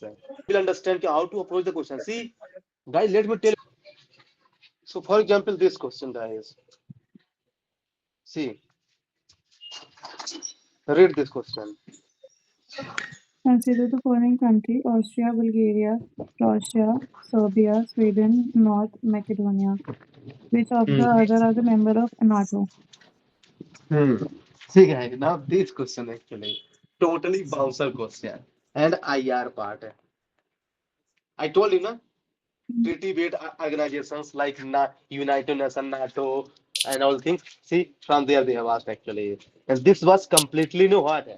है. Will understand how to approach the question. See, guys, let me tell you. So, for example, this question, guys. See, read this question. Consider the following country: Austria, Bulgaria, Croatia, Serbia, Sweden, North Macedonia. Which of the Hmm. other are the member of NATO? Hmm. See, guys, now this question actually totally bouncer question and IR part. I told you, na, treaty-based organizations like United Nations, NATO, and all things. See, from there they have asked actually, and this was completely no what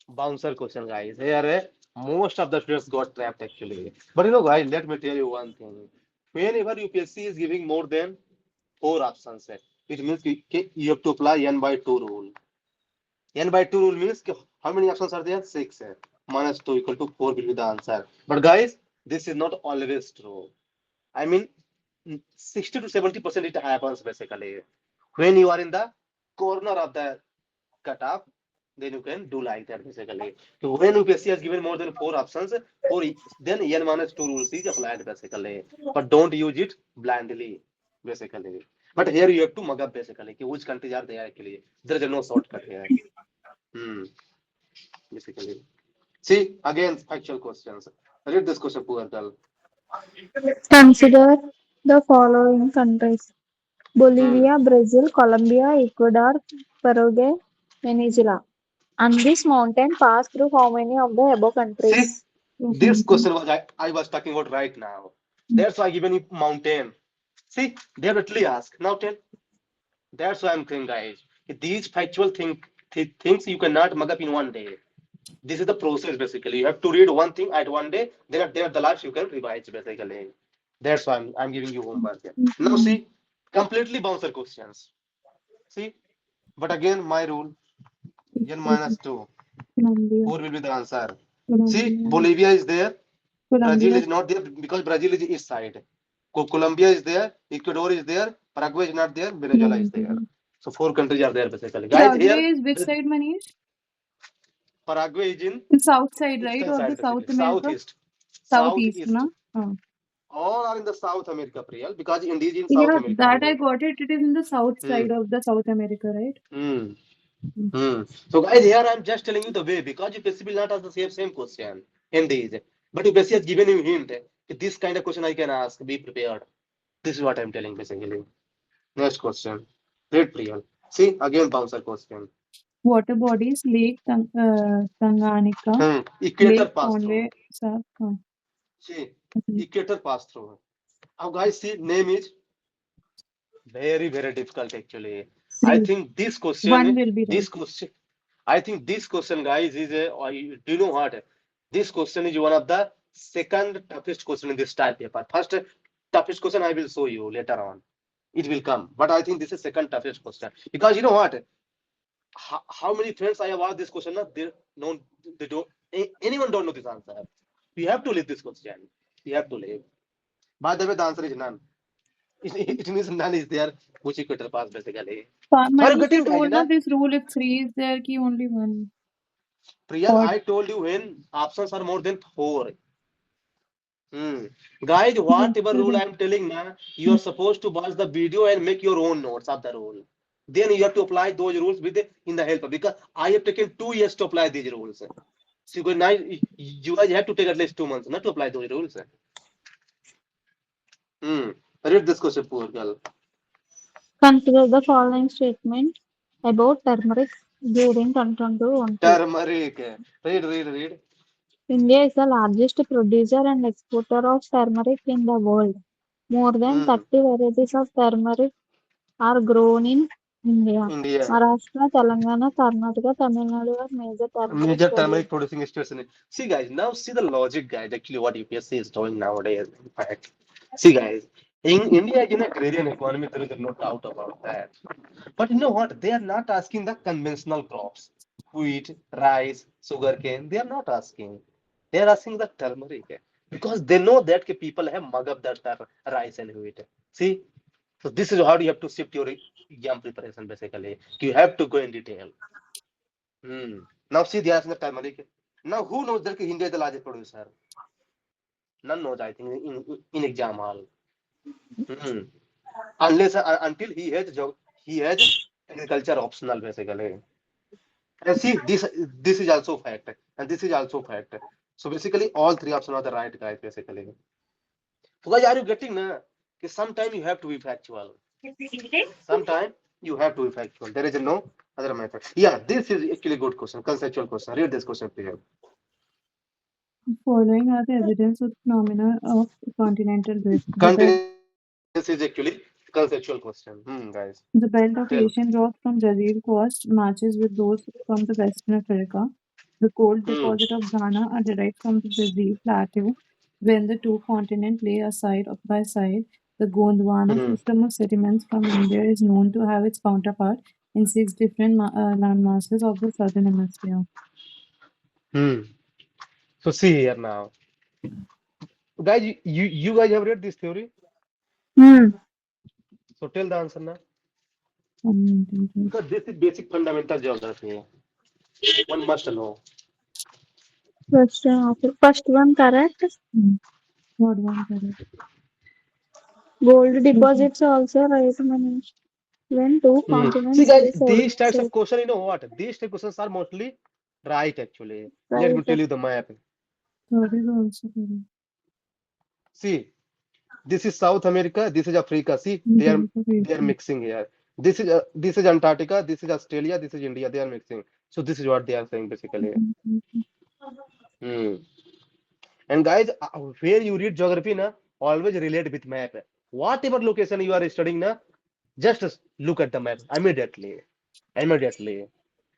bouncer question, guys. Here, most of the students got trapped actually. But guys, let me tell you one thing. Whenever UPSC is giving more than four options, it means you have to apply n by 2 rule. N by 2 rule means how many options are there? Six. Minus 2 equal to 4 will be the answer. But guys, this is not always true. I mean, 60 to 70% it happens basically. When you are in the corner of the cutoff, then you can do like that basically. So when UPSC has given more than four options, then N minus 2 rules is applied basically. But don't use it blindly basically. But here you have to mug up basically. Which countries are there actually? There is no shortcut here. Hmm, basically. See, again, factual questions. Read this question, poor girl. Consider the following countries: Hmm. Bolivia, Brazil, Colombia, Ecuador, Paraguay, Venezuela. And this mountain passed through how many of the above See, countries? this question was I was talking about right now. That's why I given you mountain. See, they have literally asked. Now tell. That's why I'm saying, guys. These factual things you cannot mug up in one day. This is the process basically. You have to read one thing at one day, then at the last you can revise basically. That's why I'm giving you homework. Now see, completely bouncer questions. See, but again my rule, n minus 2. Colombia, 4 will be the answer. See, Colombia, Bolivia is there. Brazil Colombia, is not there because Brazil is east side. Colombia is there. Ecuador is there. Paraguay is not there. Venezuela is there. Colombia. So four countries are there basically. Guys, Paraguay here is which the side, Manish? Paraguay is in The south side, right? eastern Or the side South basically. America? Southeast. Southeast, Southeast. na? Oh. All are in the South America, Priyal, because India is in South Yeah, America that I only. got it. It is in the south Hmm. side of the South America, right? Hmm. Mm. Hmm. So guys, here I'm just telling you the way because UPSC will not ask the same question in these. But UPSC has given you hint. This kind of question I can ask. Be prepared. This is what I'm telling basically. Next question. Read Priyal. See, again bouncer question. Water bodies: Lake Tanganyika, Equator Lake pass through. Conway, South. Oh. See, Mhm. equator pass through. Now guys, see, name is very, very difficult actually. I Three. think One will be right. I think this question, guys, is do you know what? This question is one of the second toughest question in this type paper. First toughest question I will show you later on. It will come. But I think this is second toughest question. Because you know what? How many friends I have asked this question? No, they don't. Anyone don't know this answer. You have to leave this question. You have to leave. By the way, the answer is none. It means none is there, which equator pass basically. Are you Manish, you getting, guys? told na Na? this rule if three is there, ki only one. Priyal, Odd. I told you when options are more than four. Hmm. Guys, Yes, whatever rule correct. I'm telling now, you Mm. are supposed to watch the video and make your own notes of the rule. Then you have to apply those rules in the help because I have taken 2 years to apply these rules. So now you guys have to take at least 2 months not to apply those rules. Hmm. Read this question, poor girl. Consider the following statement about turmeric during 2022. Turmeric. Read. India is the largest producer and exporter of turmeric in the world. More than Hmm. 30 varieties of turmeric are grown in India. India. Maharashtra, Telangana, Karnataka, Tamil Nadu are major turmeric Major turmeric producers. producing states. See, guys, now see the logic, guys. Actually, what UPSC is doing nowadays. In fact, see, guys, in India is an agrarian economy. There is no doubt about that. But you know what? They are not asking the conventional crops, wheat, rice, sugarcane. They are not asking. They are asking the turmeric because they know that people have mug up that rice and wheat. See, so this is how you have to shift your exam preparation. Basically, you have to go in detail. Hmm. Now see, they are asking the turmeric. Now, who knows that India is the largest producer? None knows, I think, in exam hall. Hmm. Unless until he has agriculture optional basically. And see, this is also fact, and this is also fact. So basically, all three options are the right, guys. Basically, so guys, are you getting na? Sometimes you have to be factual. Sometimes you have to be factual. There is no other method. Yeah, this is actually good question, conceptual question. Read this question, please. Following are the evidence of the phenomena of continental drift. Continue. This is actually conceptual question. Guys, The belt of tell. Asian rocks from Brazil coast matches with those from the Western Africa. The coal Hmm. deposit of Ghana are derived from the Brazil plateau. When the two continents lay side by side, the Gondwana Hmm. system of sediments from India is known to have its counterpart in six different landmasses of the southern hemisphere. Hmm. So see here now, guys. You guys have read this theory. Hmm. So tell the answer now. Continental drift. Because this is basic fundamental geography. One must know. Question of first one correct. Hmm. What one correct? Gold Okay. deposits also right, Manish. When two See, continents guys, lay side these by types of side, question, you know what? These type of questions are mostly right, actually. Let me right? tell you the map. Third is also correct. See, this is South America. This is Africa. See, And Gulf of they are Aden. mixing here. This is Antarctica. This is Australia. This is India. They are mixing. So this is what they are saying basically. Hmm. And guys, where you read geography, na, always relate with map. Whatever location you are studying, na, just look at the map immediately. Immediately.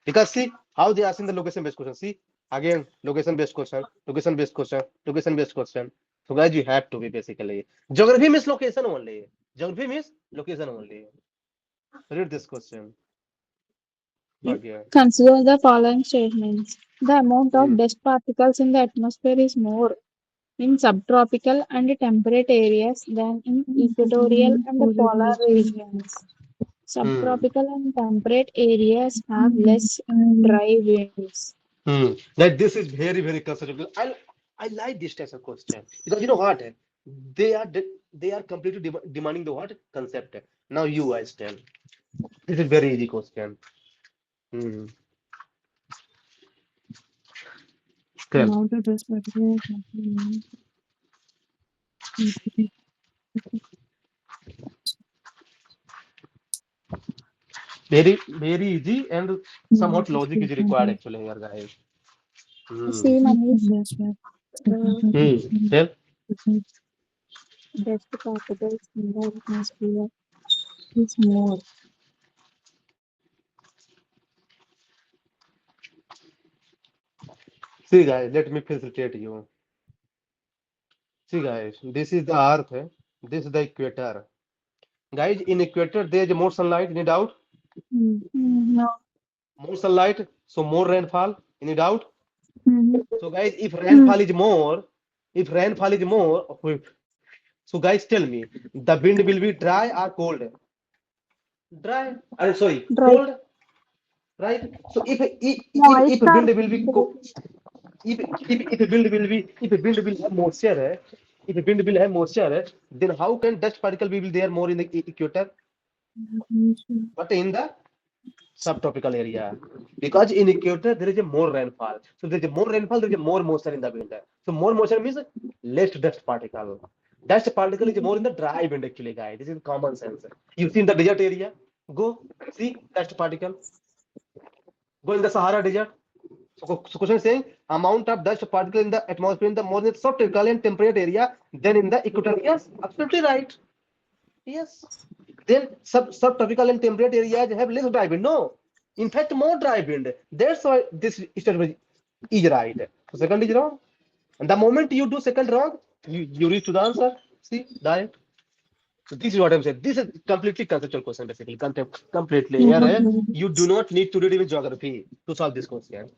Because see how they are asking the location based question. See again, location based question, location based question, location based question. So guys, you have to be basically. Geography means location only. Geography means location only. Read this question. Bhagya. Consider the following statements. The amount Hmm. of dust particles in the atmosphere is more in subtropical and temperate areas than in equatorial and polar regions. Hmm. Subtropical and temperate areas have less dry winds. That this is very, very conceptual. I like this type of question because you know what? They are completely demanding the what concept. Now you guys tell. This is very easy question. Hmm. Tell. Amount of dust particles. Very, very easy and Amount somewhat of logic is required actually here, guys. Hmm. See, Manish, That's right. uh, Tell. dust particles in the atmosphere is more. See, guys, let me facilitate you. See, guys, this is the Earth. This is the equator. Guys, in equator there is more sunlight. Any doubt? No, More sunlight, so more rainfall. Any doubt? Mm-hmm. So, guys, mm, if rainfall is more, so guys, tell me, the wind will be dry or cold? Dry. Sorry, dry. cold, right? So if Moist a or wind will be dry. if a wind will be if a wind will have moisture, if a wind will have moisture, then how can dust particle will be there more in the equator, but in the subtropical area? Because in equator there is a more rainfall. So there is a more rainfall, there is a more moisture in the wind. So more moisture means less dust particle. Dust particle is more in the dry wind actually, guys. This is common sense. You see in the desert area, go see dust particle. Go in the Sahara desert. So question is saying amount of dust particle in the atmosphere in the more than subtropical and temperate area than in the equator. Yes, absolutely right. Yes. Then subtropical and temperate areas have less dry wind. No, in fact, more dry wind. That's why this statement is right. So second is wrong. And the moment you do second wrong, you reach to the answer. See, right? So this is what I'm saying. This is completely conceptual question, basically. Completely. Here, you do not need to read even geography to solve this question.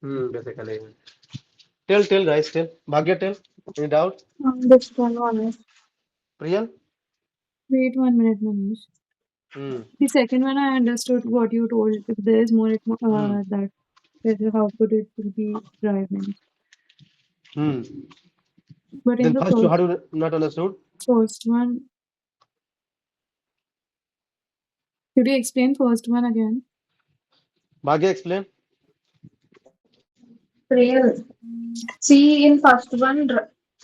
Basically. Tell, guys, tell. Bhagya, tell. Any doubt? This one, honest. Priyal? Wait 1 minute, Manish. Hmm. The second one I understood what you told. If there is more, Hmm. that. That is how could it will be driving. Hmm. But in Then the first, how do you not understood? first one, could you explain first one again? Bhagya, explain. Real. See, in first one,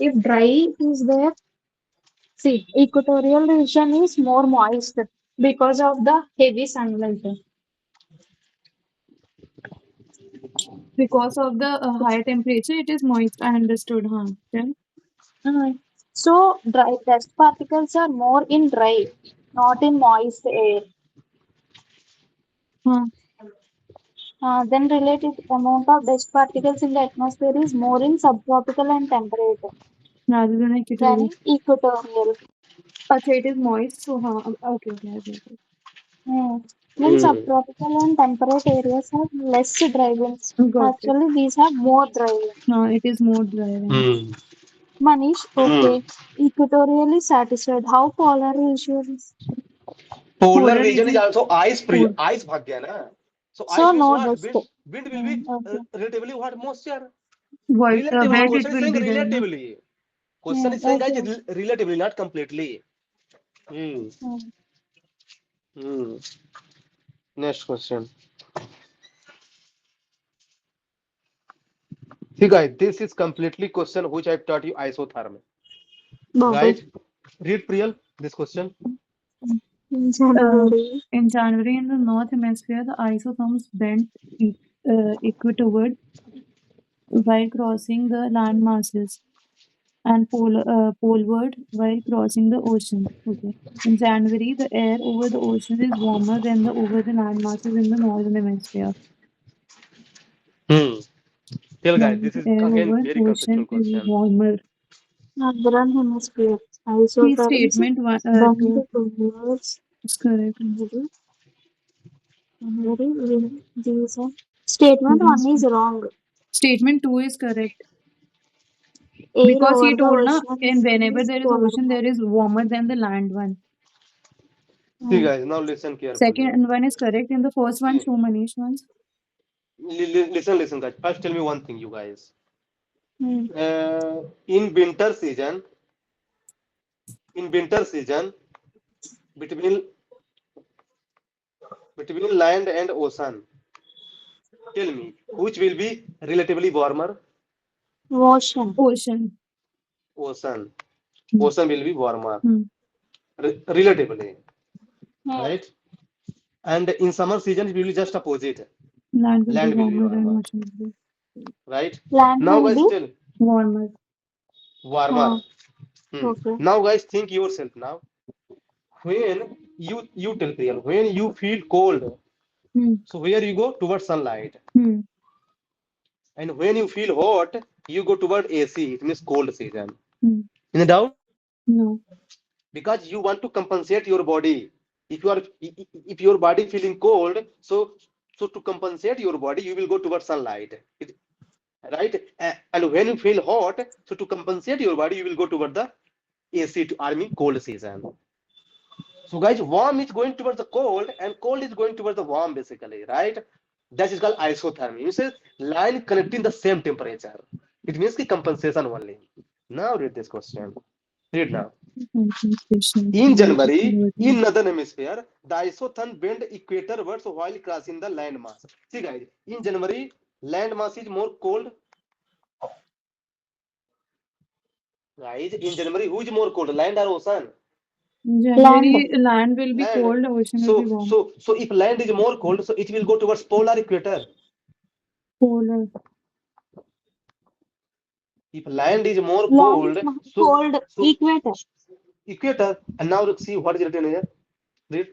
if dry is there, see, equatorial region is more moist because of the heavy sunlight. Because of the high temperature, it is moist. I understood, huh? Then, Mm. So, dry dust particles are more in dry, not in moist air. huh? Then related amount of dust particles in the atmosphere is more in subtropical and temperate Rather than than equatorial. in equatorial. Acha, it is moist, so huh? Okay, okay, I get it. Mm. Then Hmm. subtropical and temperate areas have less dry winds. Got it. Actually, these have more dry winds. It is more driving. Hmm. Manish, Hmm. okay. Equatorially satisfied. How polar regions? Polar Polar region is region, also ice free. pol Ice bhag gaya na. So So ice means no what? dust. Wind will be Okay. relatively what? Moisture. Relatively. wet it Question is will saying be there, na? relatively. Question is saying guys Okay. relatively, not completely. Hmm. Mm. Hmm. Next question. See guys, this is completely question which I've taught you isotherm. Bobby. Right? Read Priyal this question. In Uh, January. in January, in the north hemisphere, the isotherms bent equatorward while crossing the land masses, and poleward while crossing the ocean. Okay. In January, the air over the ocean is warmer than the over the land masses in the northern hemisphere. Hmm. Tell guys, January, this the is air again over very ocean conceptual is question. warmer. Northern Hemisphere. See Isotherms statement bend two towards is correct. January. January. These are. Statement one is wrong. Statement two is correct Air because he over the told na, ocean and whenever is there is polar. ocean, there is warmer than the land one. See Mm. guys, now listen carefully. Second one is correct. In the first one, See, show Manish once. listen guys. First tell me one thing, you guys. Mm. In winter season, between land and ocean, tell me which will be relatively warmer? Ocean. Ocean. Ocean. Hmm. Ocean will be warmer, Hmm. relatively, Mm. right? And in summer season, it will be just opposite. Land will be Land will be warmer than warmer, ocean will be right? Land Now, will guys, be. tell warmer. warmer. Mm. Okay. Now, guys, think yourself now. When you tell Priyal, when you feel cold, Hmm. so where you go towards sunlight, Hmm. and when you feel hot, you go toward AC. It means cold season. Hmm. In doubt, No. because you want to compensate your body. If your body feeling cold, so to compensate your body, you will go towards sunlight. Right? And when you feel hot, so to compensate your body, you will go toward the AC to army cold season. So guys, warm is going towards the cold, and cold is going towards the warm, basically, right? That is called isothermy. You say line connecting the same temperature. It means the compensation only. Now read this question. Read now. Concentration In while January, equating. in northern hemisphere, the isotherm bend equatorwards while crossing the land mass. See guys, in January, land mass is more cold. Guys, in January, who is more cold, land or ocean? In Land. January, land will be Land. cold, ocean will be So, warm. so, so if land is more cold, so it will go towards polar equator. Polar. If land is more Land is cold, not so cold. so Equator. equator. And now see what is written here. Read.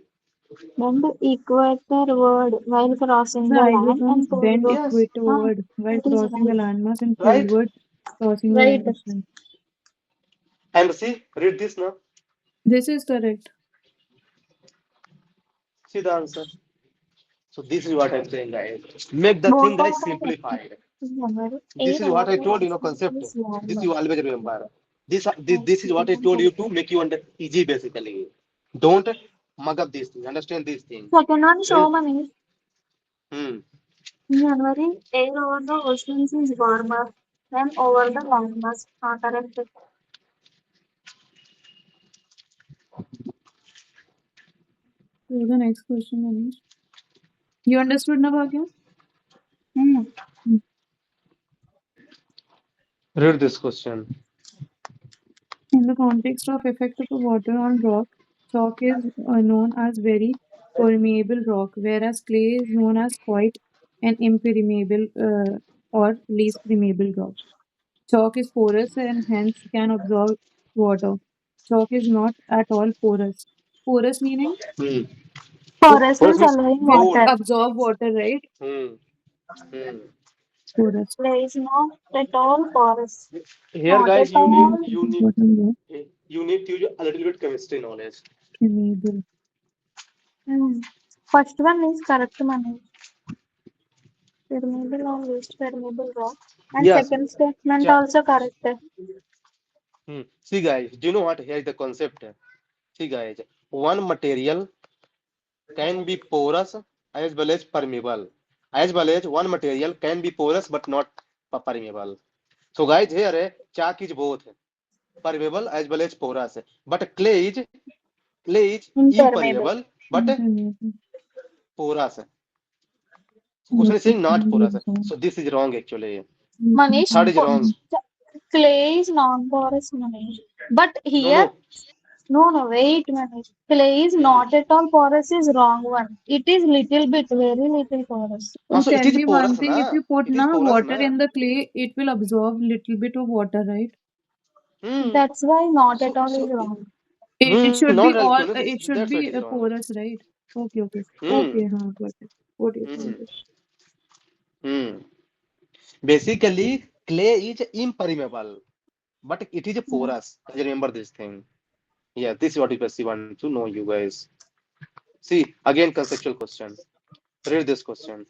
Bend equatorward while crossing The the land isotherms and bend poleward. Yes, Ah, equatorward while that is crossing the right. landmass and right. poleward crossing the Right. ocean. And see, read this now. This is correct. See the answer. So this is what I'm saying, guys. Make the thing, Both guys, of them are simplified. January. This Air is over what I the told you, ocean concept. is This warmer. you always remember. This is what I Oxygen told you to content. make you under easy, basically. Don't mug up these things. Understand these things. Second one, show When money. hmm. In January, air over the oceans is warmer than over the landmass. Correct. So the next question, Manish. You understood now, Bhagya? Hmm. Mm. Read this question. In the context of effect of the water on rock, chalk is known as very permeable rock, whereas clay is known as quite an impermeable or least permeable rock. Chalk is porous and hence can absorb water. Chalk is not at all porous. Porous meaning Hmm. Fluorescence Porous means allowing will water. cold. absorb water, right? Hmm. Hmm. Porous. Clay is not at all porous. Here, Not guys, at all Water rock, you need to use a little bit chemistry knowledge. permeable. Hmm. First one is correct manage. Permeable or least permeable rock. And Yes. second statement Cha- also correct. See, guys, do you know what? Here is the concept. See, guys, one material can be porous as well as permeable. As well as one material can be porous but not permeable. So, guys, here chalk is both permeable as well as porous. But clay is Impermeable. impermeable but Impermeable. porous. So, question is Okay, saying not porous. permeable. So, this is wrong actually. Manish, Third is wrong. clay is non-porous, Manish. But No, here, no. no, wait, Manish. Clay is Hmm. not at all porous is wrong one. It is little bit, very little porous. So Tell it is me one porous, thing, if na? you put It is now porous, water na? in the clay, it will absorb little bit of water, right? Hmm. That's why not at So, all is so, wrong. It should not be really all, porous. it should That's why it be is wrong. porous, right? Okay, okay. Hmm. Okay, हाँ, got it. What do you Hmm. think? Hmm. Basically, clay is impermeable, but it is Hmm. porous. Remember this thing. Yeah, this is what you basically want to know, you guys. See, again, conceptual question. Read this question.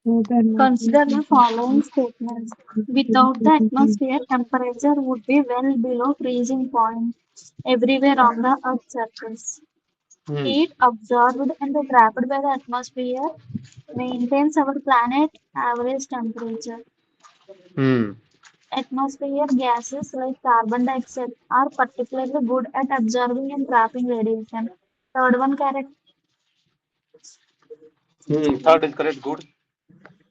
So the atmosphere Consider the following contains statements. very Without the potent heat. atmosphere, temperature would be well below freezing point everywhere on the Earth's surface. Hmm. Heat absorbed and trapped by the atmosphere maintains our planet average temperature. Hmm. Atmosphere gases like carbon dioxide are particularly good at absorbing and trapping radiation. Third one correct. Hmm. Third is correct. Good.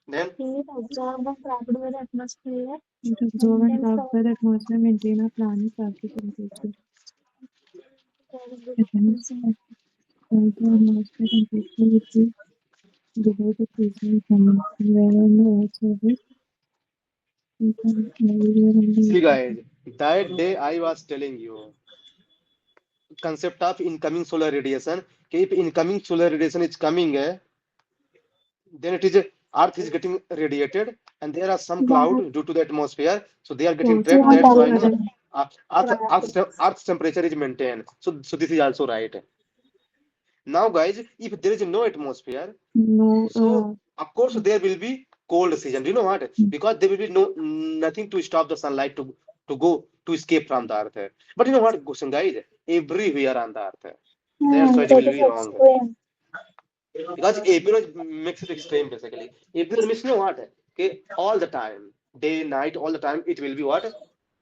Then. Heat absorbed and trapped by the atmosphere Heat absorbed and maintains trapped the by the atmosphere maintain our planet's average temperature. very Hence, freezing. the atmosphere temperature would be below the freezing point, where on the Earth's surface, we can everywhere on the See, Earth. guys, that day I was telling you concept of incoming solar radiation. Okay, if incoming solar radiation is coming, then it is Earth is getting radiated, and there are some That cloud due to the atmosphere, so they are getting So, trapped. what That's are why you no, temperature. doing? Earth's temperature is maintained. So this is also right. Now, guys, if there is no atmosphere, No, so of course there will be cold season. Do you know what? Because there will be no nothing to stop the sunlight to go to escape from the earth. But you know what, question, guys? Everywhere on the earth. That's why it That will is be wrong. extreme. Because everyone makes it extreme basically. Everyone means you know what? Okay, all the time, day, night, all the time, it will be what?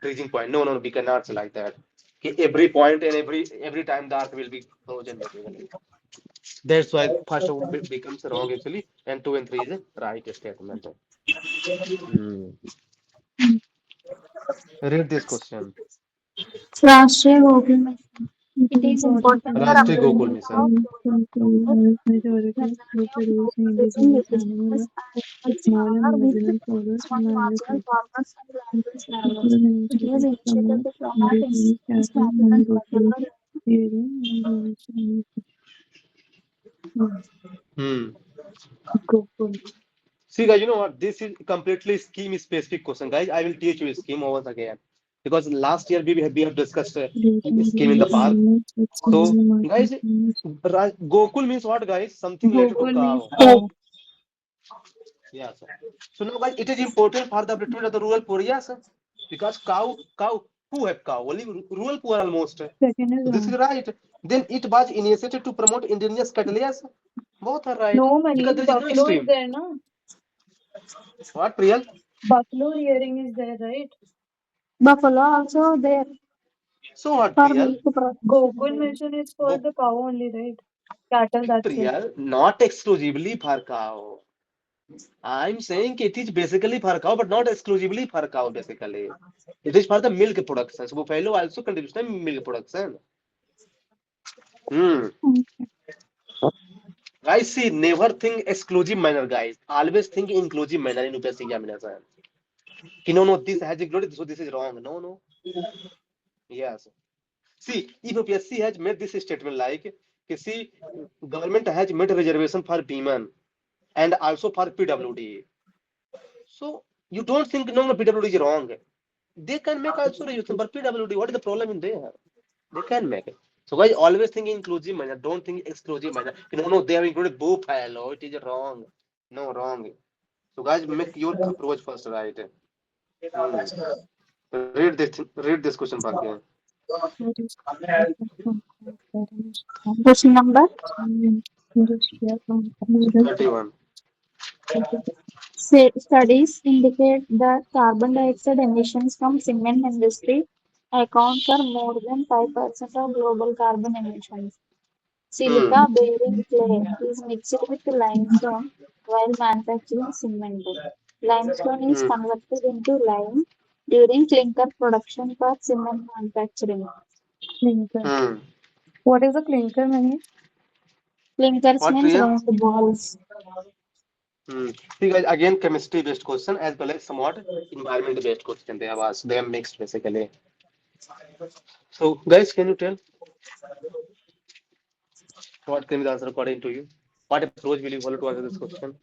Freezing point. No, no, no, we cannot say like that. Okay, every point and every time the earth will be frozen basically. That's why first of all becomes wrong actually, and two and three is a right statement. Hmm. Read this question. राष्ट्रीय Gokul mission. it It is is important to important for Rashtriya understand Gokul the upbringing of Mission. majority of majority of produce food-producing indigenous indigenous animals, animals small and are with marginal flowers small and marginal agriculture. farmers and language It travelers. was an It is initiative to initiated promote to promote indigenous indigenous cattle cattle and and buffalo buffalo. rearing and harvesting. Hmm. Gokul. See, guys, you know what? This is completely scheme specific question, guys. I will teach you a scheme once again because last year we have discussed a Producing scheme in the range past. animals with small So, and marginal guys, farmers. Gokul means what, guys? Something related to Gokul means cow. Oh, cow. Yeah, sir. So now, guys, it is important for the between of the rural poor, yes, because who have cow? Only rural poor almost. Second is So this is wrong. right. Then it was initiated to promote indigenous cattle, yes. Both are right No, because Manish, there is no buffalo is extreme. there, no? What, Priyal? Buffalo rearing is there, right? Buffalo also there So what, for Priyal? milk Gokul production. mission is for Go, the cow only, right? Cattle, that's it. Priyal, not exclusively for cow. I'm saying it is basically for cow, but not exclusively for cow, basically. It is for the milk production. So buffalo also contributes to milk production. Hmm. Okay. Guys, see, never think exclusive manner, guys. Always think inclusive manner in UPSC examination. No, no, this has included, so this is wrong. No, no. Yes. See, if UPSC has made this statement like, see, government has made reservation for women and also for PWD. So you don't think no, no, PWD is wrong. They can make also reservation for PWD. What is the problem in there? They can make it. So guys, always think inclusive manner. Don't think exclusive manner. No, no, they have included both. Hello, it is wrong. No, wrong. So guys, make your approach first, right? Hmm. Read this question back here. What is from Question number industrial model? 31. Studies indicate that carbon dioxide emissions from cement industry account for more than 5% of global carbon emissions. Hmm. Silica bearing clay is mixed with limestone while manufacturing cement. Limestone is Hmm. converted into lime during clinker production for cement manufacturing. Clinker. Hmm. What is a clinker, Manish? Clinkers What, means Priya? round balls. Hmm. See, guys, again, chemistry-based question as well as somewhat environment-based question. They have asked. They are mixed basically. So, guys, can you tell what can be the answer according to you? What approach will you follow to answer this question?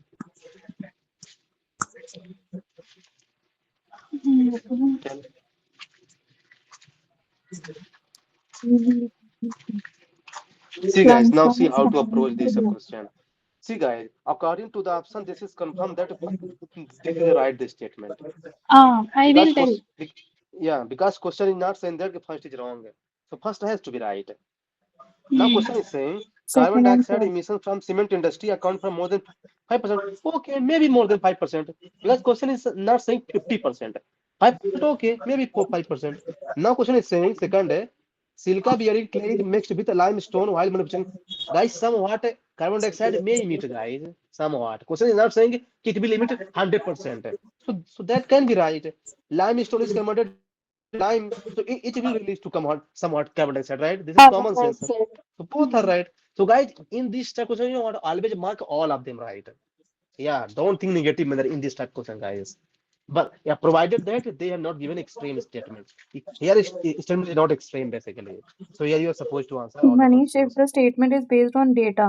Tell. See, guys, now Limestone see is how to converted approach into this lime. question. See, guys, according to the option, this is confirmed that this is the right this statement. I Because will tell. yeah, because question is not saying that the first is wrong. So first has to be right. Now Hmm. question is saying carbon Second and dioxide third. emissions from cement industry account for more than 5%. Okay, maybe more than 5%. Because question is not saying 50%. 5%, okay, maybe 5%. Now question is saying second, silica bearing clay is mixed with limestone while manufacturing. Guys, somewhat carbon dioxide may emit, guys. Somewhat. Question is not saying it will emit 100%. So that can be right. Limestone is converted into lime, so it will release to come out somewhat carbon dioxide, right? This is common Carbon sense. dioxide. So both are Hmm. right. So guys, in this type question, you want to always mark all of them right. Yeah, don't think negative manner in this type question, guys. But yeah, provided that they have not given extreme statements. Here is statement is not extreme basically. So here you are supposed to answer all the Manish, if questions. the statement is based on data,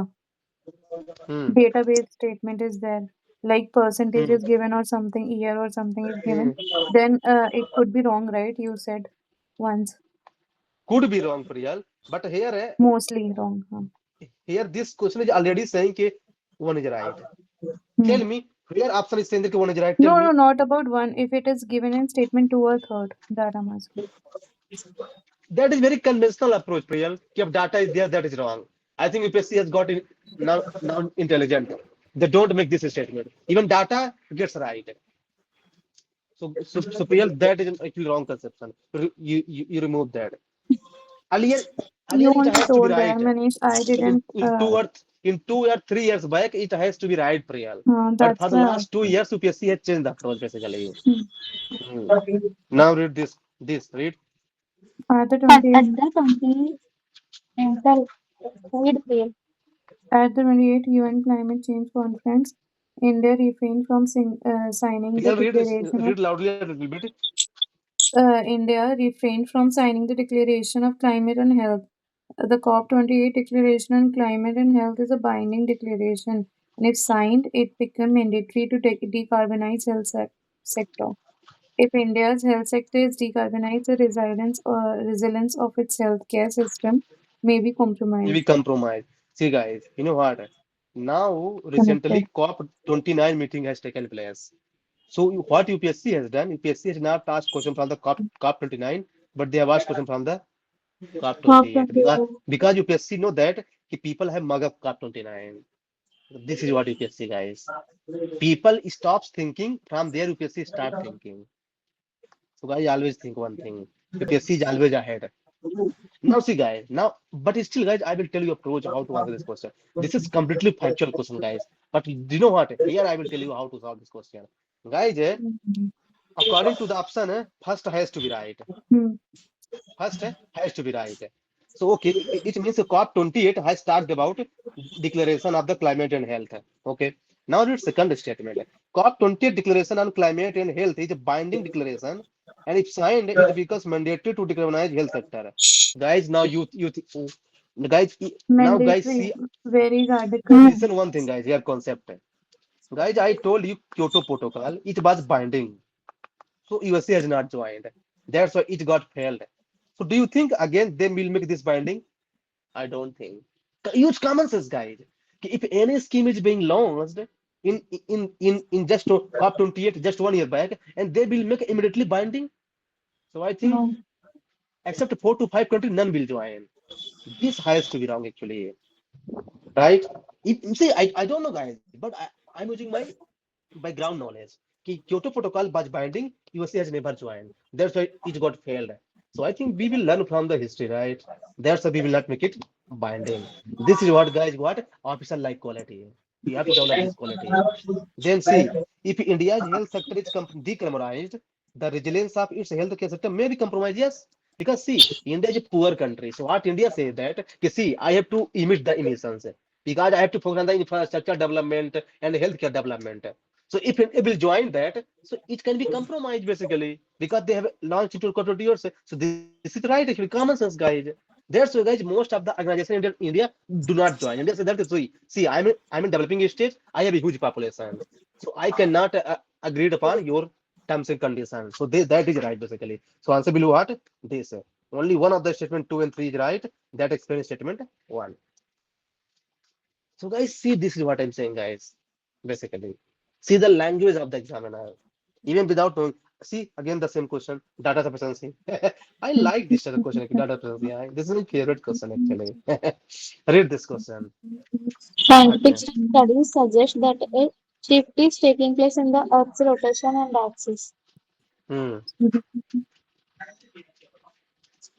Hmm. database statement is there, like percentage Hmm. is given or something, year or something is Hmm. given, then it could be wrong, right? You said once. Could be wrong, Priyal. But here, Mostly wrong. Huh? here this question is already saying that one is right. Hmm. Tell me, where option is saying that one is right? Tell No, no, me. not about one. If it is given in statement two or third, that I'm asking. That is very conventional approach, Priyal. If data is there, that is wrong. I think UPSC has got in, now intelligent. They don't make this statement. Even data gets right. So Priyal, that is an actually wrong conception. You remove that. Earlier, You earlier it only has to be told there, right. Manish. I In didn't. in two or in 2 or 3 years back, it has to be right, Priyal. But That's for the why I last asked. 2 years, UPSC has changed the approach basically. Hmm. Hmm. Now read this. This read. At the At 28th, the 20 tell, read Priya. at the 28th UN Climate Change Conference, India refrained from signing the Priyal, declaration of read loudly a little bit. India refrained from signing the Declaration of Climate and Health. The COP28 Declaration on Climate and Health is a binding declaration, and if signed, it becomes mandatory to decarbonize health sector. If India's health sector is decarbonized, the resilience of its healthcare system may be Maybe compromised. compromise. See, guys, you know what? Now, Connected. recently, COP29 meeting has taken place. So, what UPSC has done, UPSC has not asked question from the COP29, but they have asked question from the Half COP28 twenty. because UPSC know that the people have mug up COP29. This is what UPSC, guys. People stops thinking from there, UPSC start thinking. So guys, always think one thing. UPSC is always ahead. Now see guys, now but still guys, I will tell you approach how to answer this question. This is completely factual question, guys. But do you know what? Here I will tell you how to solve this question. Guys, Hmm. according to the option, first has to be right. Hmm. First has to be right. So okay, it means COP28 has talked about declaration of the climate and health. Okay. Now read second statement. COP28 declaration on climate and health is a binding declaration, and if signed, it becomes mandatory to decarbonize health sector. Guys, now guys, now guys Mandatory. see, Where is article? listen one thing, guys. Here concept. Guys, I told you Kyoto Protocol. It was binding. So USA has not joined. That's why it got failed. So do you think again they will make this binding? I don't think. Use common sense, guys. If any scheme is being launched in just COP28 just 1 year back, and they will make immediately binding. So I think No. except 4 to 5 countries, none will join. This has to be wrong actually, right? See, I don't know, guys, but I'm using my background knowledge. Kyoto Protocol was binding, USA has never joined. That's why it got failed. So I think we will learn from the history, right? That's why we will not make it binding. This is what, guys, what officer like quality. We have to develop this quality. Then see, if India's health sector is decompromised, the resilience of its healthcare sector may be compromised. Yes, because see, India is a poor country. So what India says that, see, I have to emit the emissions because I have to focus on the infrastructure development and healthcare development. So if it will join that, so it can be compromised basically because they have launched it to quarter years. So this is right actually, common sense, guys. That's why, guys, most of the organization in India do not join. India says that is why. See, I'm in developing stage. I have a huge population, so I cannot agreed upon your terms and conditions. So that is right basically. So answer will be what? This. Only one of the statement two and three is right. That explains statement one. So guys, see, this is what I'm saying, guys. Basically, see the language of the examiner, even without knowing. See again the same question, data sufficiency. I like this other question, data sufficiency. This is my favorite question actually. Read this question. Scientific Okay. studies suggest that a shift is taking place in the Earth's rotation and axis. Hmm.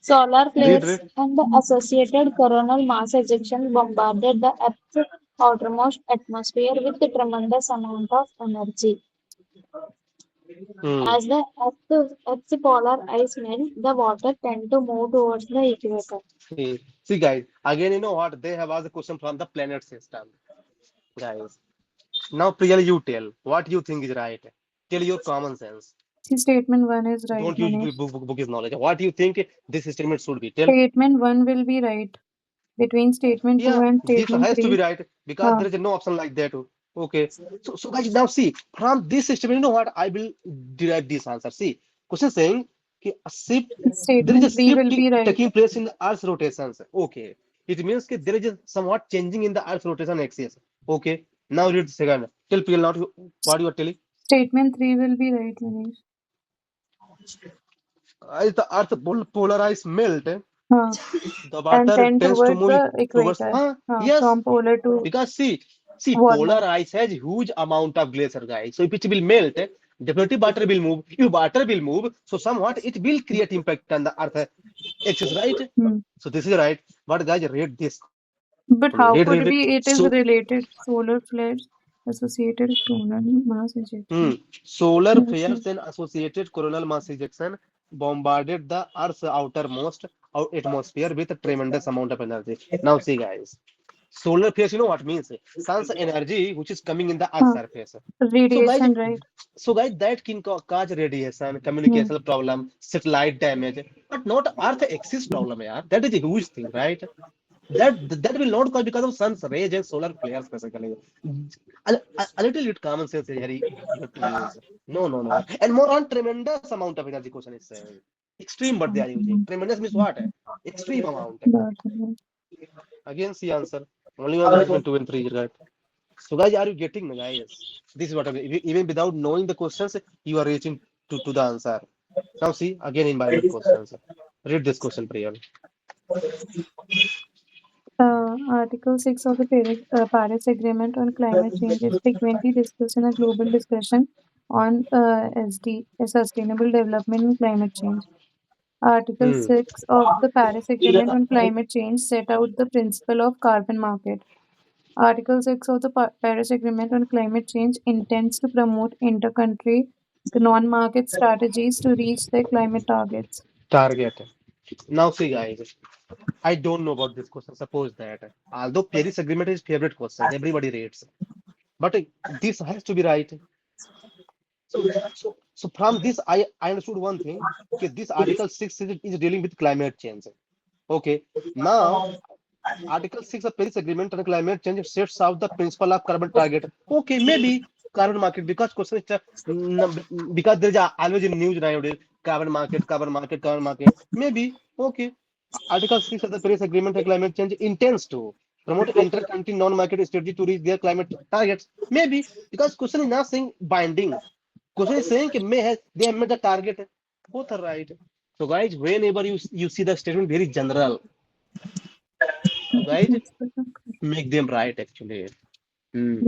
Solar Read, flares read. and the associated coronal mass ejections bombarded the Earth's outermost atmosphere with a tremendous amount of energy. Hmm. As the Earth's polar ice melt, the water tend to move towards the equator. See, guys. Again, you know what? They have asked a question from the planet system, guys. Now, Priya, you tell what you think is right. Tell your common sense. See, statement one is right, Don't use Manish. book is knowledge. What do you think this statement should be? Tell. Statement one will be right. Between statement two Yeah, and this statement has to be three. right because Huh. there is no option like that. Okay. So guys, now see from this statement, you know what? I will derive this answer. See, question saying a shift, there is a Statement three will shift be right. taking place in the Earth's rotations. Okay. It means that there is a somewhat changing in the Earth's rotation axis. Okay. Now read the second. Tell people not what you are telling. Statement three will be right, Manish. As the Earth polarized melt, Huh. the And water tend tends to towards move the towards. equator. Huh. Yes, From polar to because see, warmer. polar ice has huge amount of glacier, guys. So if it will melt, definitely water will move. If water will move, so somewhat it will create impact on the Earth axis, right? Hmm. So this is right. But guys, read this only. But Read, how read, could read. be it is So related? Solar flares associated coronal mass Hmm. ejection. Solar Yes, flares yes. and associated coronal mass ejection bombarded the Earth's outermost atmosphere with a tremendous amount of energy. Now, see, guys, solar flares, you know what means? Sun's energy, which is coming in the Earth's Huh. surface. So, guys, Radiation, right? that can cause radiation, Hmm. communication problem, satellite damage, but not Earth axis problem. Yeah, that is a huge thing, right? That will not cause because of sun's rays and solar flares basically. A little bit common sense here you have to use. No. And more on tremendous amount of energy question is saying. Extreme but they are using. Tremendous means what? Extreme amount. Again see answer. Only on the statement two and three, right? So guys, are you getting me, guys? This is what I mean. Even without knowing the questions, you are reaching to the answer. Now see, again environment questions. Read this question, Priya. Article 6 of the Paris Agreement on Climate Change is frequently discussed in a global discussion on Sustainable Development and Climate Change. Article Hmm. 6 of the Paris Agreement on Climate Change set out the principle of carbon market. Article 6 of the Paris Agreement on Climate Change intends to promote inter-country non-market strategies to reach their climate targets. Target. Now see, guys, I don't know about this question. Suppose that, although Paris Agreement is favorite questions, everybody rates, but this has to be right. So from this, I understood one thing. Okay, this Article 6 is dealing with climate change. Okay, now Article 6 of Paris Agreement on climate change sets out the principle of carbon target. Okay, maybe carbon market because question is because there is always in news nowadays carbon market, carbon market, carbon market. Maybe okay. Article 6 of the Paris Agreement on climate change intends to promote inter-country non-market strategy to reach their climate targets. Maybe because question is not saying binding. Question is saying कि may have they have met the target. Both are right. So guys, whenever you see the statement very general, so guys, make them right actually. Hmm.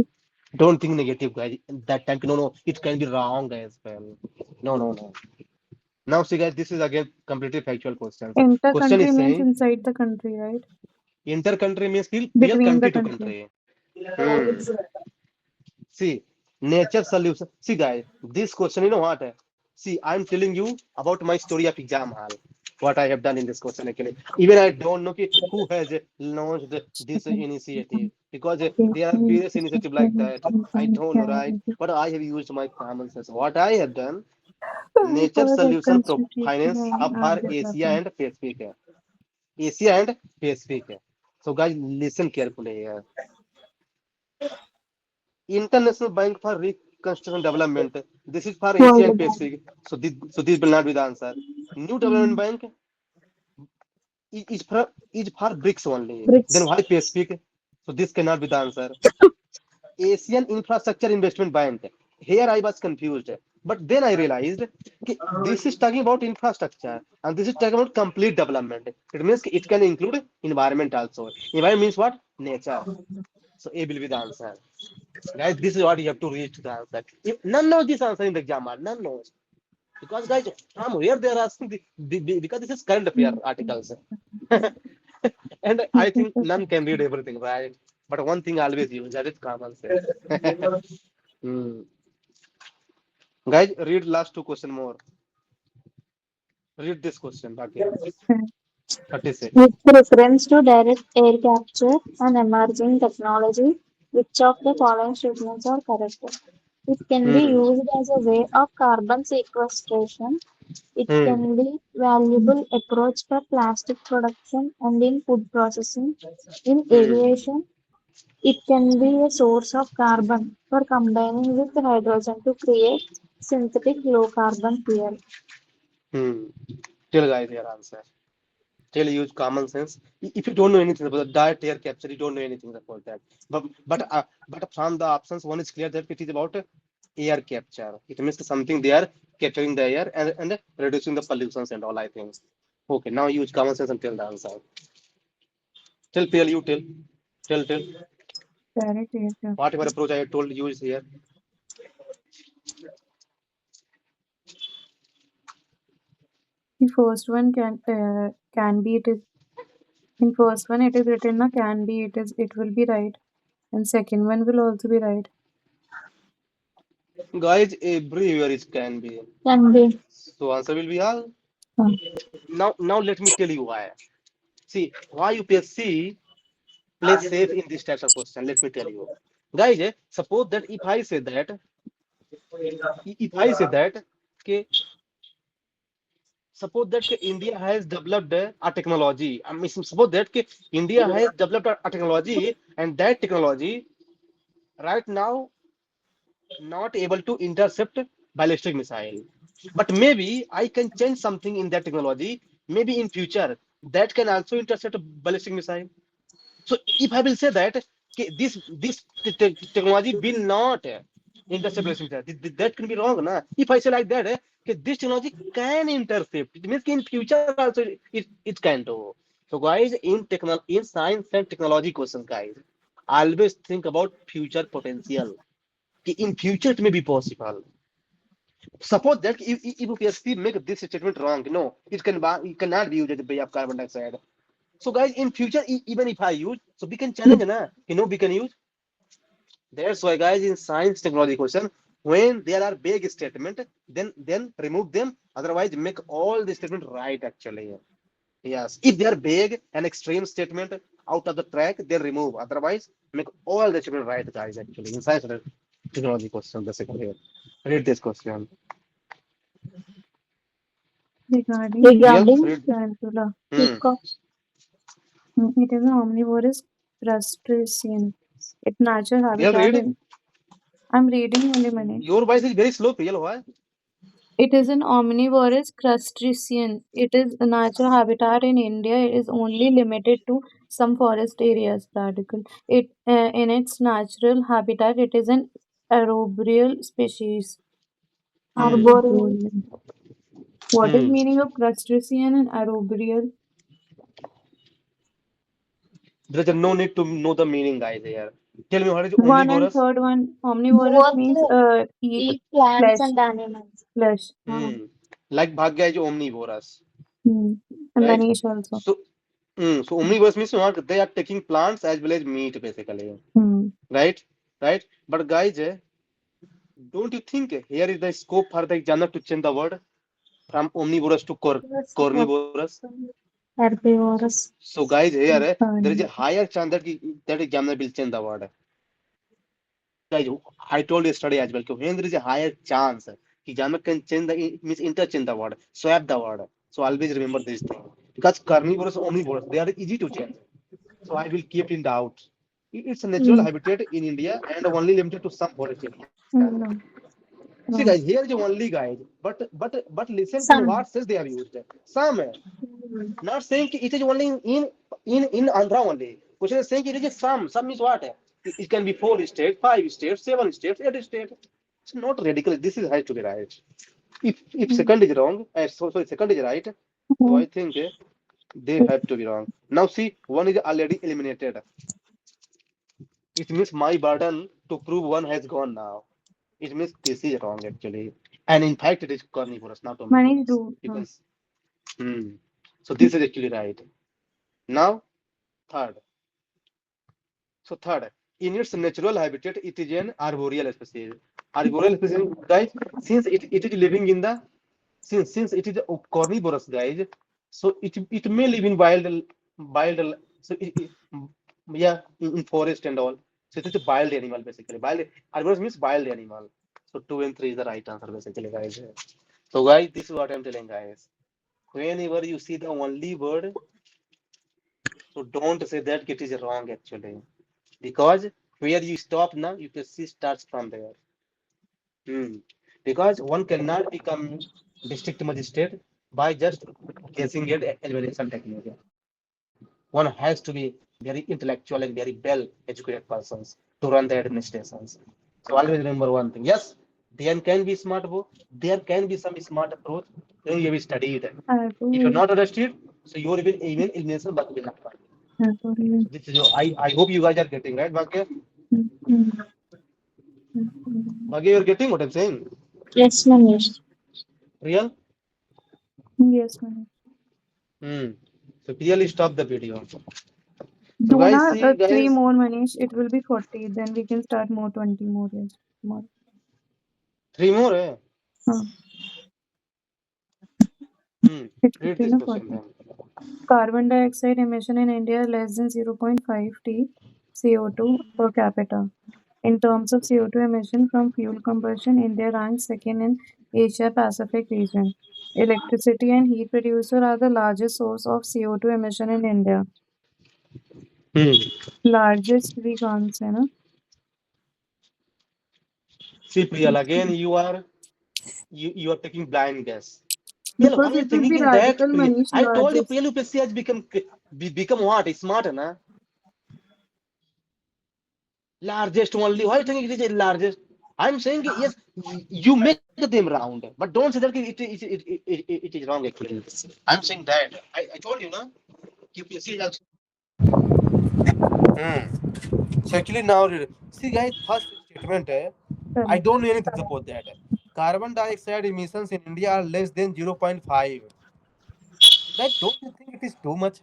Don't think negative, guys. That time, no, no, it can be wrong as well. No, no, no. Now, see, guys, this is again completely factual questions. Question Inter-country is means saying inside the country, right? inter-country means real Between the country to country. country. Hmm. See, nature solution. See, guys, this question, you know what? See, I'm telling you about my story of exam hall. What I have done in this question actually. Even I don't know who has launched this initiative because there are various initiatives like that. I don't know, right? But I have used my common sense. What I have done, Nature For Solution reconstruction Finance Hub and for Asia development. and Pacific. Asia and Pacific. So, guys, listen carefully here. International Bank for Reconstruction Development. This is for Asia and World Bank. Pacific. So this will not be the answer. New Development Mm. Bank is for BRICS only. Then BRICS. why Pacific? So this cannot be the answer. Asian Infrastructure Investment Bank. Here I was confused. But then I realized this is talking about infrastructure and this is talking about complete development. It means it can include environment also. Environment means what? Nature. So A will be the answer. Guys, this is what you have to reach to the answer. If none knows this answer in the exam, none knows. Because guys, from where they are asking because this is current affair articles. And I think none can read everything, right? But one thing always use that is common sense. Hmm. Guys, read last two question more. Read this question again. 36. With reference to direct air capture and emerging technology, which of the following statements are correct? It can be Hmm. used as a way of carbon sequestration. It Hmm. can be valuable approach for plastic production and in food processing. In Hmm. aviation, it can be a source of carbon for combining with hydrogen to create synthetic low carbon fuel. Hmm. Tell guys your answer. Tell use common sense. If you don't know anything about the direct air capture, you don't know anything about that. But from the options, one is clear that it is about air capture. It means something they are capturing the air and reducing the pollutions and all. I think. Okay, now use common sense and tell the answer. Tell you tell. Direct air Whatever capture. approach I told you is here. The first one can be it is in first one it is written na can be it will be right, and second one will also be right. Guys, everywhere it can be. Can be So answer will be all. uh, Now let me tell you why. See why UPSC play safe in this types of question. Let me tell you, guys. Suppose that if I say that, okay, suppose that India has developed a technology. I mean, suppose that India has developed a technology, and that technology right now not able to intercept ballistic missile. But maybe I can change something in that technology. Maybe in future that can also intercept a ballistic missile. So if I will say that this technology will not intercept ballistic missile, that can be wrong, na? If I say like that, this technology can intercept. It means in future also it can do. So guys, in science and technology questions, guys, always think about future potential. कि in future it may be possible. Suppose that if UPSC make this statement wrong, no, it cannot be used by carbon dioxide. So guys, in future, even if I use, so we can challenge, na, we can use. That's why, guys, in science technology question, when there are big statement, then remove them. Otherwise, make all the statement right actually. Yes, if they are big and extreme statement out of the track, then remove. Otherwise, make all the statement right, guys. Actually, in science technology question, basically. Read this question. Regarding Real, Regarding read. tarantula, Hmm. it is an omnivorous crustacean. Its natural Real, habitat read. in I'm reading only Manish. Your voice is very slow. Real, why? It is an omnivorous crustacean. It is a natural habitat in India. It is only limited to some forest areas. Radical. In its natural habitat, it is an arboreal species. Hmm. arboreal, Arboreal. What is Hmm. meaning of crustacean and arboreal? There's no need to know the meaning, guys. Here, tell me what is One and omnivorous? third one. Omnivorous both means eat eat plants flesh. and animals. Flesh. Hmm. Like Bhagya is omnivorous, Hmm. And right? Manish also. So, so omnivorous means what? They are taking plants as well as meat, basically, Hmm. right? Right? But guys, don't you think here is the scope for the examiner to change the word from omnivorous to Yes, carnivorous? herbivorous. So, guys, here there is a Fine. higher chance that that examiner will change the word. Guys, I told you yesterday as well. When there is a higher chance, examiner can change means interchange the word, swap the word. So always remember this thing because carnivorous, omnivorous, they are easy to change. So I will keep in doubt. It's a natural Mm. habitat in India and only limited to some forest area. No. See, guys, Wrong. here is the only guide, but listen to what Some. says they have used. Some, Mm. not saying it is only in Andhra only. Question is saying it is a some. Some means what? It can be 4 states, 5 states, 7 states, 8 states. It's not ridiculous. This is has to be right. If Hmm. second is wrong, sorry, second is right. So Hmm. I think they have to be wrong. Now see, one is already eliminated. It means my burden to prove one has gone now. It means this is wrong actually. And in fact, it is carnivorous, not Manish omnivorous. do. You can. Hmm. So this is actually right. Now, third. So third, in its natural habitat, it is an arboreal species. Arboreal species, guys, since it is living in the since it is a carnivorous, guys, so it may live in wild so yeah in forest and all. So it is a wild animal basically. Wild arboreal means wild animal. So 2 and 3 is the right answer basically, guys. So guys, this is what I'm telling guys. Whenever you see the only word, so don't say that it is wrong actually. Because where you stop now, you can see starts from there. Hmm. Because one cannot become district magistrate by just guessing at evaluation technique. One has to be very intellectual and very well educated persons to run the administrations. So always remember one thing. Yes, there can be smart book, there can be some smart approach when you have studied. If you're Arboreal. not understood, so your even elimination but will not work. Arboreal. So this is your I hope you guys are getting right, Bhagya. Hmm. Mm. Bhagya, you're getting what I'm saying. Yes, Manish. Real? Yes, Manish. Hmm. So clearly stop the video. So Do guys, not see three guys, more Manish. It will be 40. Then we can start more 20 more. Yes. More. three more. Eh? Huh. Hmm. It will Read be this no question 40. then. Carbon dioxide emission in India less than 0.5 t CO2 per capita. In terms of CO2 emission from fuel combustion, India ranks second in Asia Pacific region. Electricity and heat producer are the largest source of CO2 emission in India. Hmm. Largest भी कौन से है ना? See Priyal, again you are taking blind guess. Priyal, Because what are you it will be thinking that radical Priyal? Manish I told you largest. Priyal UPSC has become what? Smart, na? Largest only. Why are you thinking it is the largest? I'm saying yes, you make them round, but don't say that it is wrong actually. I'm saying that. I told you, na? UPSC is also. So actually now, see guys, first statement I Correct. don't know anything about that. Carbon dioxide emissions in India are less than 0.5. Guys, don't you think it is too much?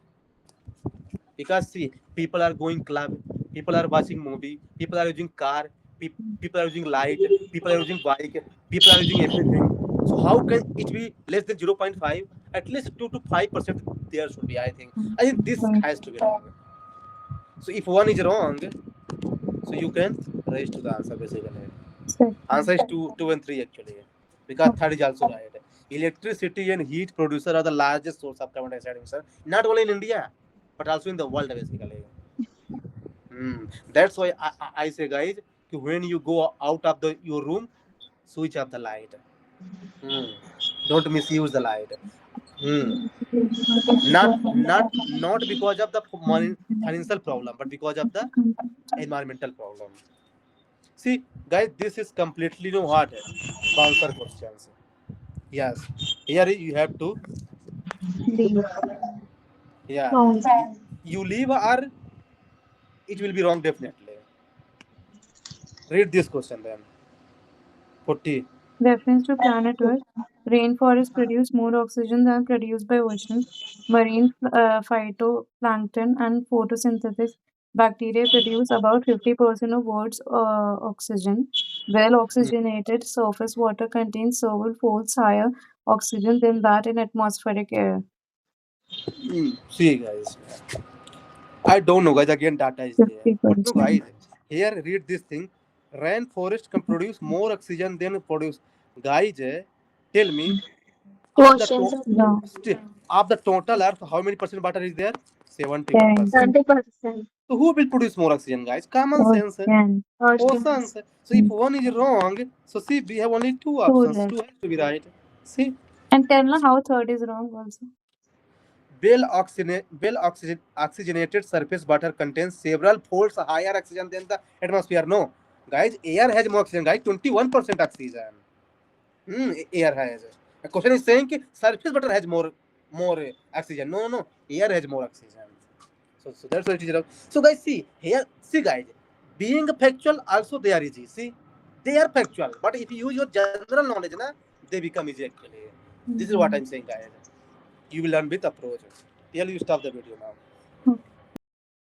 Because see, people are going club, people are watching movie, people are using car, people are using light, people are using bike, people are using everything. So how can it be less than 0.5? At least 2 to 5% there should be. I think this Right. has to be wrong. So if one is wrong, so you can raise to the answer basically. Second. Answer is two and three actually, because third is also right. Electricity and heat producer are the largest source of carbon dioxide emission, not only in India, but also in the world basically. That's why I say guys, when you go out of your room, switch off the light. Hmm. Don't misuse the light. Hmm. Not because of the money, financial problem, but because of the environmental problem. See, guys, this is completely no what bouncer questions. Yes, here you have to, Leave. yeah, No. you leave or it will be wrong definitely. Read this question then. 40. Reference to planet Earth. Rainforests produce more oxygen than produced by oceans. Marine phytoplankton and photosynthetic bacteria produce about 50% of Earth's oxygen. Well Hmm. oxygenated surface water contains several folds higher oxygen than that in atmospheric air. See, guys, I don't know, guys. Again, data is there, but no, guys. 50%. Here, read this thing. Rainforest can produce more oxygen than produce. Guys, tell me, of the Oceans to- of Yeah. of the total Earth, how many percent water is there? 71%. 10. 30%. So who will produce more oxygen, guys? Common sense. Ocean. Oceans. Oceans. So if one is wrong, so see, we have only two Two options. Two left. has to be right. See, And tell me how third is wrong also. oxygenated surface water contains several folds higher oxygen than the atmosphere. No, guys, air has more oxygen. Guys, 21% oxygen. Air has. The question is saying that surface water has more oxygen. No, no, no. Air has more oxygen. So that's why it is wrong. So guys, see here. See guys, being factual also they are easy. See, they are factual, but if you use your general knowledge, na, they become easy actually. This is what I'm Mhm. saying, guys. You will learn with approach. Till you stop the video now.